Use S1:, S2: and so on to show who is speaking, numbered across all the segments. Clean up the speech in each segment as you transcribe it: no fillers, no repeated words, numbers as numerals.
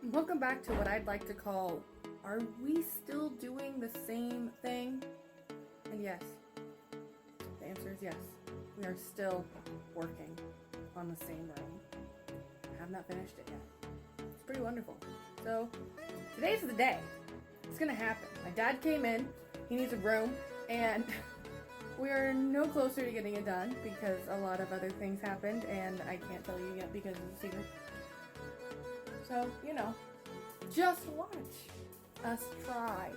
S1: Welcome back to what I'd like to call, are we still doing the same thing? And yes, the answer is yes. We are still working on the same room. I have not finished it yet. It's pretty wonderful. So, today's the day. It's gonna happen. My dad came in, he needs a room, and we are no closer to getting it done because a lot of other things happened, and I can't tell you yet because it's a secret. So, just watch us try.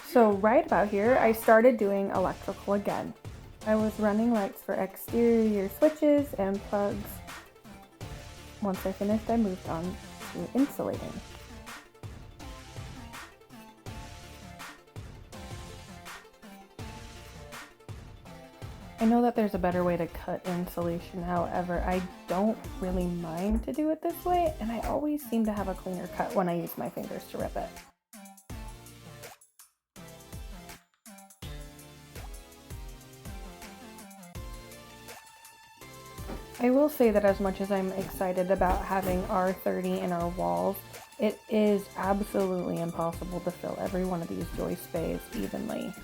S1: So right about here, I started doing electrical again. I was running lights for exterior switches and plugs. Once I finished, I moved on to insulating. I know that there's a better way to cut insulation, however, I don't really mind to do it this way, and I always seem to have a cleaner cut when I use my fingers to rip it. I will say that as much as I'm excited about having R30 in our walls, it is absolutely impossible to fill every one of these joist bays evenly.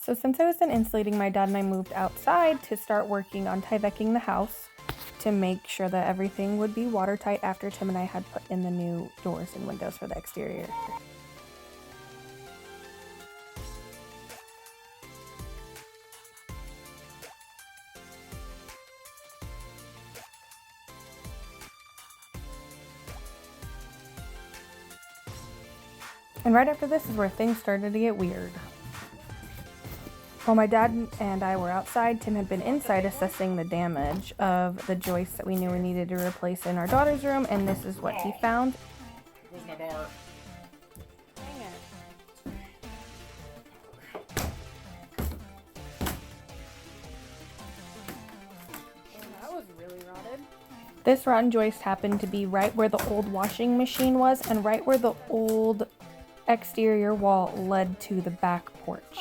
S1: So since I was done insulating, my dad and I moved outside to start working on Tyvecking the house to make sure that everything would be watertight after Tim and I had put in the new doors and windows for the exterior. And right after this is where things started to get weird. While my dad and I were outside, Tim had been inside assessing the damage of the joists that we knew we needed to replace in our daughter's room, and this is what he found.
S2: Where's my bar?
S1: Dang it. Oh, that was really rotted. This rotten joist happened to be right where the old washing machine was and right where the old exterior wall led to the back porch.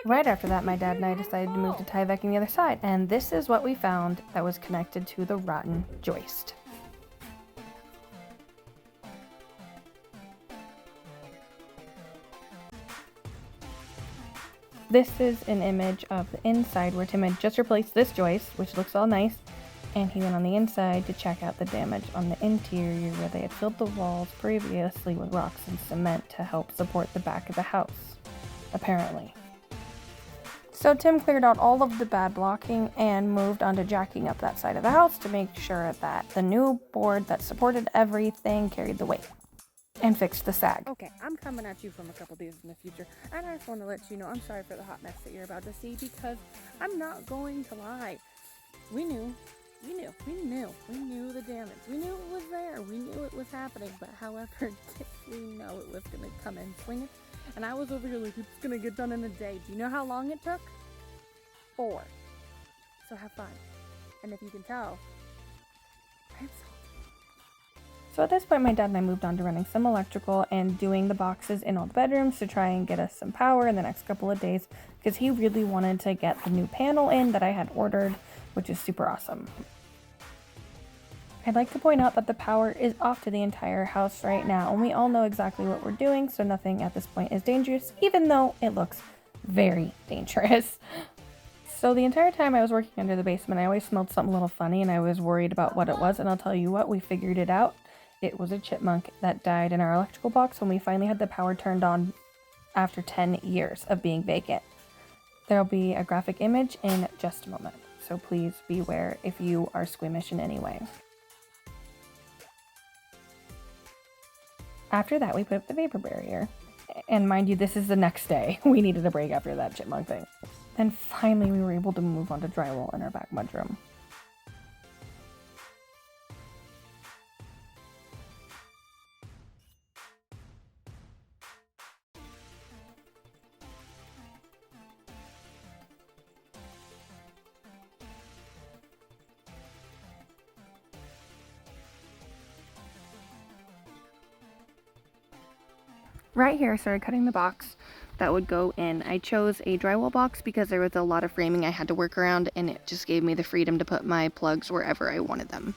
S1: Right after that, my dad and I decided to move to Tyvecking the other side, and this is what we found that was connected to the rotten joist. This is an image of the inside where Tim had just replaced this joist, which looks all nice, and he went on the inside to check out the damage on the interior where they had filled the walls previously with rocks and cement to help support the back of the house, apparently. So Tim cleared out all of the bad blocking and moved on to jacking up that side of the house to make sure that the new board that supported everything carried the weight and fixed the sag. Okay, I'm coming at you from a couple days in the future, and I just want to let you know I'm sorry for the hot mess that you're about to see, because I'm not going to lie. We knew the damage. We knew it was there. We knew it was happening, but however, did we know it was going to come in swinging? And I was over here like, it's going to get done in a day. Do you know how long it took? 4. So have fun. And if you can tell, I'm salty. So at this point, my dad and I moved on to running some electrical and doing the boxes in all the bedrooms to try and get us some power in the next couple of days, because he really wanted to get the new panel in that I had ordered, which is super awesome. I'd like to point out that the power is off to the entire house right now, and we all know exactly what we're doing, so nothing at this point is dangerous, even though it looks very dangerous. So the entire time I was working under the basement, I always smelled something a little funny, and I was worried about what it was, and I'll tell you what, we figured it out. It was a chipmunk that died in our electrical box when we finally had the power turned on after 10 years of being vacant. There'll be a graphic image in just a moment, so please beware if you are squeamish in any way. After that, we put up the vapor barrier. And mind you, this is the next day. We needed a break after that chipmunk thing. And finally, we were able to move on to drywall in our back mudroom. Right here, I started cutting the box that would go in. I chose a drywall box because there was a lot of framing I had to work around, and it just gave me the freedom to put my plugs wherever I wanted them.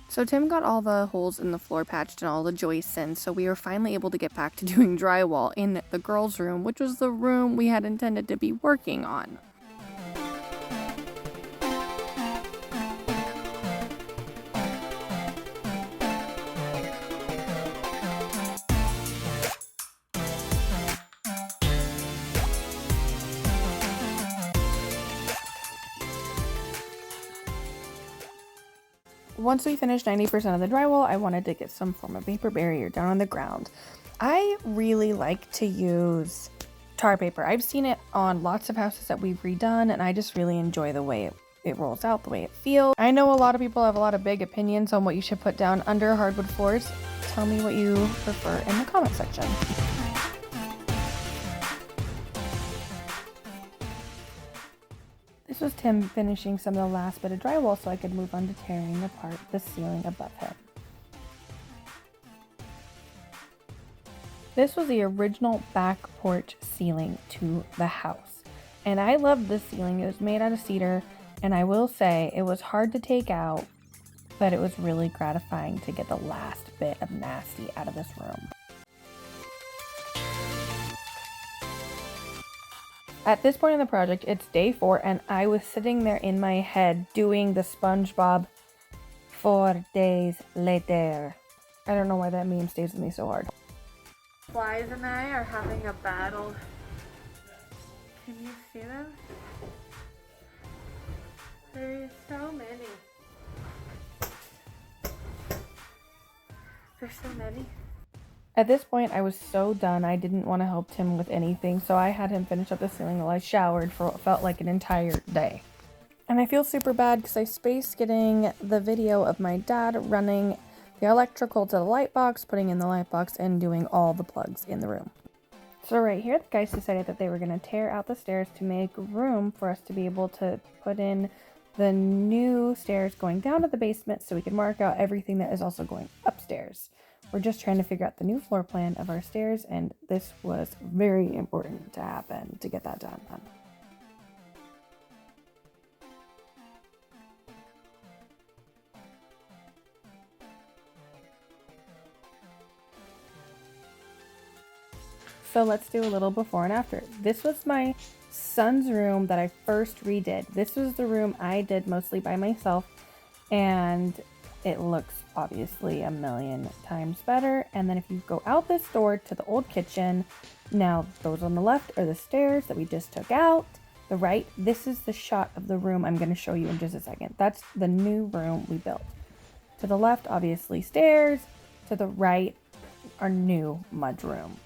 S1: So Tim got all the holes in the floor patched and all the joists in, so we were finally able to get back to doing drywall in the girls' room, which was the room we had intended to be working on. Once we finished 90% of the drywall, I wanted to get some form of vapor barrier down on the ground. I really like to use tar paper. I've seen it on lots of houses that we've redone, and I just really enjoy the way it rolls out, the way it feels. I know a lot of people have a lot of big opinions on what you should put down under hardwood floors. Tell me what you prefer in the comment section. This was Tim finishing some of the last bit of drywall so I could move on to tearing apart the ceiling above him. This was the original back porch ceiling to the house. And I loved this ceiling. It was made out of cedar, and I will say it was hard to take out, but it was really gratifying to get the last bit of nasty out of this room. At this point in the project, it's day 4, and I was sitting there in my head doing the SpongeBob 4 days later. I don't know why that meme stays with me so hard. Flies and I are having a battle. Can you see them? There's so many. There's so many. At this point, I was so done, I didn't want to help Tim with anything, so I had him finish up the ceiling while I showered for what felt like an entire day. And I feel super bad because I spaced getting the video of my dad running the electrical to the light box, putting in the light box, and doing all the plugs in the room. So right here, the guys decided that they were going to tear out the stairs to make room for us to be able to put in the new stairs going down to the basement so we could mark out everything that is also going upstairs. We're just trying to figure out the new floor plan of our stairs, and this was very important to happen to get that done. So let's do a little before and after. This was my son's room that I first redid. This was the room I did mostly by myself, and it looks obviously a million times better. And then if you go out this door to the old kitchen, now those on the left are the stairs that we just took out. The right, this is the shot of the room I'm going to show you in just a second. That's the new room we built. To the left, obviously stairs. To the right, our new mud room.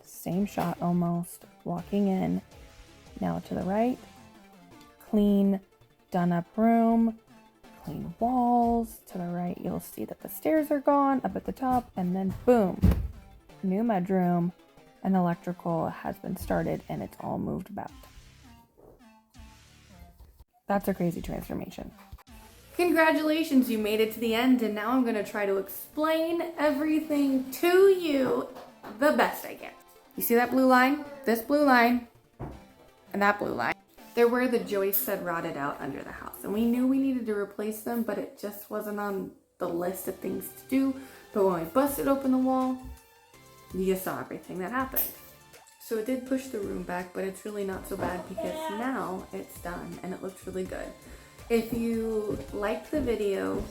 S1: Same shot almost, walking in. Now to the right, clean, done up room. Clean walls. To the right, you'll see that the stairs are gone up at the top, and then boom, new mudroom, and electrical has been started, and it's all moved about. That's a crazy transformation. Congratulations, you made it to the end, and now I'm going to try to explain everything to you the best I can. You see that blue line? This blue line, and that blue line. There were the joists that rotted out under the house, and we knew we needed to replace them, but it just wasn't on the list of things to do. But when we busted open the wall, you saw everything that happened. So it did push the room back, but it's really not so bad because now it's done and it looks really good. If you liked the video,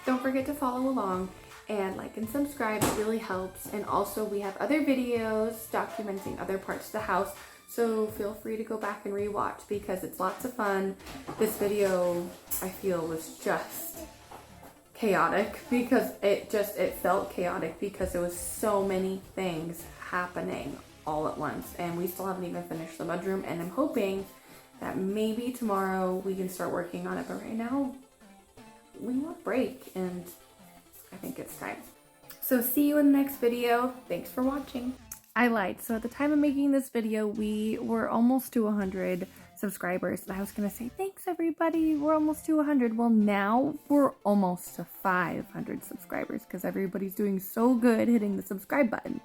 S1: don't forget to follow along and like and subscribe. It really helps. And also we have other videos documenting other parts of the house. So feel free to go back and rewatch because it's lots of fun. This video, I feel, was just chaotic because it felt chaotic because there was so many things happening all at once, and we still haven't even finished the mudroom, and I'm hoping that maybe tomorrow we can start working on it, but right now we want a break and I think it's time. So see you in the next video. Thanks for watching. I lied. So at the time of making this video, we were almost to 100 subscribers, and I was gonna say thanks everybody, we're almost to 100. Well, now we're almost to 500 subscribers because everybody's doing so good hitting the subscribe button.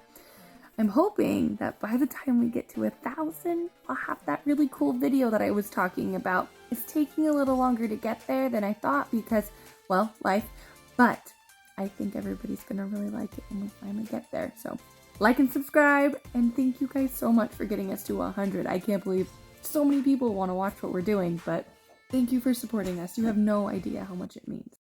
S1: I'm hoping that by the time we get to 1,000, I'll have that really cool video that I was talking about. It's taking a little longer to get there than I thought because, well, life, but I think everybody's gonna really like it when we finally get there. So like and subscribe, and thank you guys so much for getting us to 100. I can't believe so many people want to watch what we're doing, but thank you for supporting us. You have no idea how much it means.